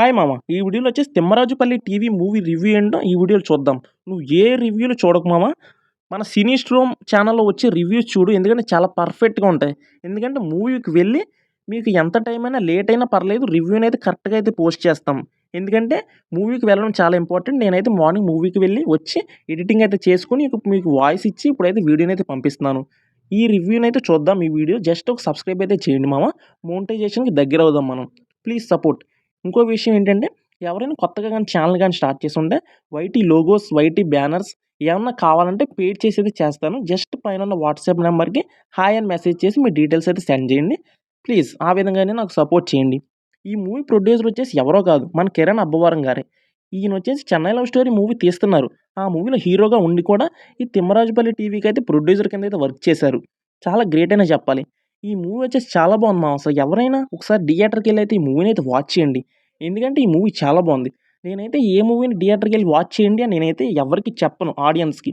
Hi మామ! ఈ వీడియోలో వచ్చేసి 'తిమ్మరాజుపల్లి' టీవీ మూవీ రివ్యూ ఏంటో ఈ వీడియోలో చూద్దాం. నువ్వు ఏ రివ్యూలు చూడకు మామ. మన సినీ స్ట్రోమ్ ఛానల్‌లో వచ్చే రివ్యూస్ చూడు. ఎందుకంటే చాలా పర్ఫెక్ట్‌గా ఉంటాయి. ఎందుకంటే మూవీకి వెళ్ళి మీకు ఎంత టైం అయినా లేట్ అయినా పర్లేదు రివ్యూనైతే కరెక్ట్‌గా అయితే పోస్ట్ చేస్తాం. ఎందుకంటే మూవీకి వెళ్ళడం చాలా ఇంపార్టెంట్. నేనైతే మార్నింగ్ మూవీకి వెళ్ళి వచ్చి ఎడిటింగ్ అయితే చేసుకొని మీకు వాయిస్ ఇచ్చి ఇప్పుడైతే వీడియోనైతే పంపిస్తున్నాను. ఈ రివ్యూనైతే చూద్దాం ఈ వీడియో. జస్ట్ ఒక సబ్స్క్రైబ్ అయితే చేయండి మామ. మోనిటైజేషన్‌కి దగ్గరవుదాం మనం. Please support. ఇంకో విషయం ఏంటంటే ఎవరైనా కొత్తగా గాని ఛానల్ గాని స్టార్ట్ చేసుంటే వైటీ లోగోస్, వైటీ బ్యానర్స్ ఏమన్నా కావాలంటే పెయిడ్ చేసేది చేస్తాను. జస్ట్ పైనున్న వాట్సాప్ నంబర్‌కి హాయ్ అని మెసేజ్ చేసి మీ డీటెయిల్స్ అయితే సెండ్ చేయండి. ప్లీజ్ ఆ విధంగానే నాకు సపోర్ట్ చేయండి. ఈ మూవీ ప్రొడ్యూసర్ వచ్చేసి ఎవరో కాదు మన కిరణ్ అబ్బవరం గారే. ఈయనొచ్చేసి 'చెన్నై లవ్ స్టోరీ' మూవీ తీస్తున్నారు. ఆ మూవీలో హీరోగా ఉండి కూడా ఈ 'తిమ్మరాజుపల్లి' టీవీకి అయితే ప్రొడ్యూసర్ కింద అయితే వర్క్ చేశారు. చాలా గ్రేట్ అనే చెప్పాలి. ఈ మూవీ వచ్చేసి చాలా బాగుంది మామ. అసలు ఎవరైనా ఒకసారి థియేటర్‌కెళ్ళి అయితే ఈ మూవీని అయితే వాచ్ చేయండి. ఎందుకంటే ఈ మూవీ చాలా బాగుంది. నేనైతే ఏ మూవీని థియేటర్‌కెళ్ళి వాచ్ చేయండి అని నేనైతే ఎవరికీ చెప్పను ఆడియన్స్‌కి.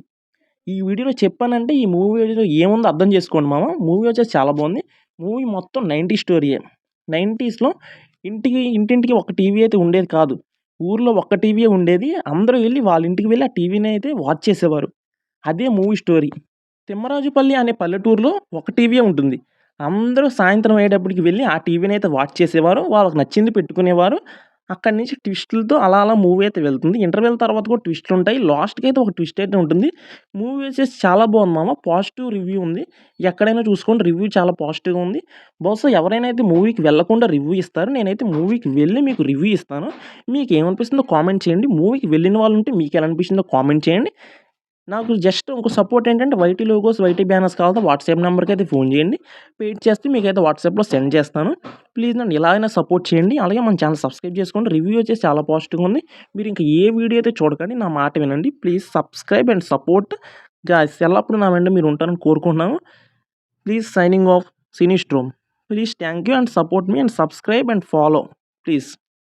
ఈ వీడియోలో చెప్పానంటే ఈ మూవీలో ఏముందో అర్థం చేసుకోండి మామ. మూవీ వచ్చేసి చాలా బాగుంది. మూవీ మొత్తం 90 స్టోరీయే. 90స్‌లో ఇంటింటికి ఒక టీవీ అయితే ఉండేది కాదు. ఊర్లో ఒక్క టీవీయే ఉండేది. అందరూ వెళ్లి వాళ్ళ ఇంటికి వెళ్లి ఆ టీవీని అయితే వాచ్ చేసేవారు. అదే మూవీ స్టోరీ. తిమ్మరాజుపల్లి అనే పల్లెటూరులో ఒక టీవీయే ఉంటుంది. అందరూ సాయంత్రం అయ్యేటప్పటికి వెళ్లి ఆ టీవీనైతే వాచ్ చేసేవారు. వాళ్ళకి నచ్చింది పెట్టుకునేవారు. అక్కడి నుంచి ట్విస్టులతో అలా అలా మూవీ అయితే వెళ్తుంది. ఇంటర్వెల్ తర్వాత కూడా ట్విస్టులుంటాయి. లాస్ట్‌కైతే ఒక ట్విస్ట్ అయితే ఉంటుంది. మూవీ వచ్చేసి చాలా బాగుంది మామ. పాజిటివ్ రివ్యూ ఉంది. ఎక్కడైనా చూసుకోండి రివ్యూ చాలా పాజిటివ్‌గా ఉంది. బహుశా ఎవరైనా అయితే మూవీకి వెళ్ళకుండా రివ్యూ ఇస్తారు. నేనైతే మూవీకి వెళ్ళి మీకు రివ్యూ ఇస్తాను. మీకేమనిపిస్తుందో కామెంట్ చేయండి. మూవీకి వెళ్ళిన వాళ్ళుంటే మీకెలా అనిపించిందో కామెంట్ చేయండి. నాకు జస్ట్ ఇంకో సపోర్ట్ ఏంటంటే వైటీ లోగోస్, వైటీ బ్యానర్స్ కావాలంటే వాట్సాప్ నంబర్‌కైతే ఫోన్ చేయండి. పెయిడ్ చేస్తే మీకైతే వాట్సాప్‌లో సెండ్ చేస్తాను. ప్లీజ్ నన్ను ఇలా అయినా సపోర్ట్ చేయండి. అలాగే మన ఛానల్ సబ్స్క్రైబ్ చేసుకోండి. రివ్యూ వచ్చేసి చాలా పాజిటివ్‌గా ఉంది. మీరు ఇంకా ఏ వీడియో అయితే చూడకండి. నా మాట వినండి. Please subscribe and support guys. ఎల్లప్పుడూ నా వెంట మీరు ఉంటారని కోరుకుంటున్నాను. Please signing off cine storm. Please thank you and support me and subscribe and follow. Please.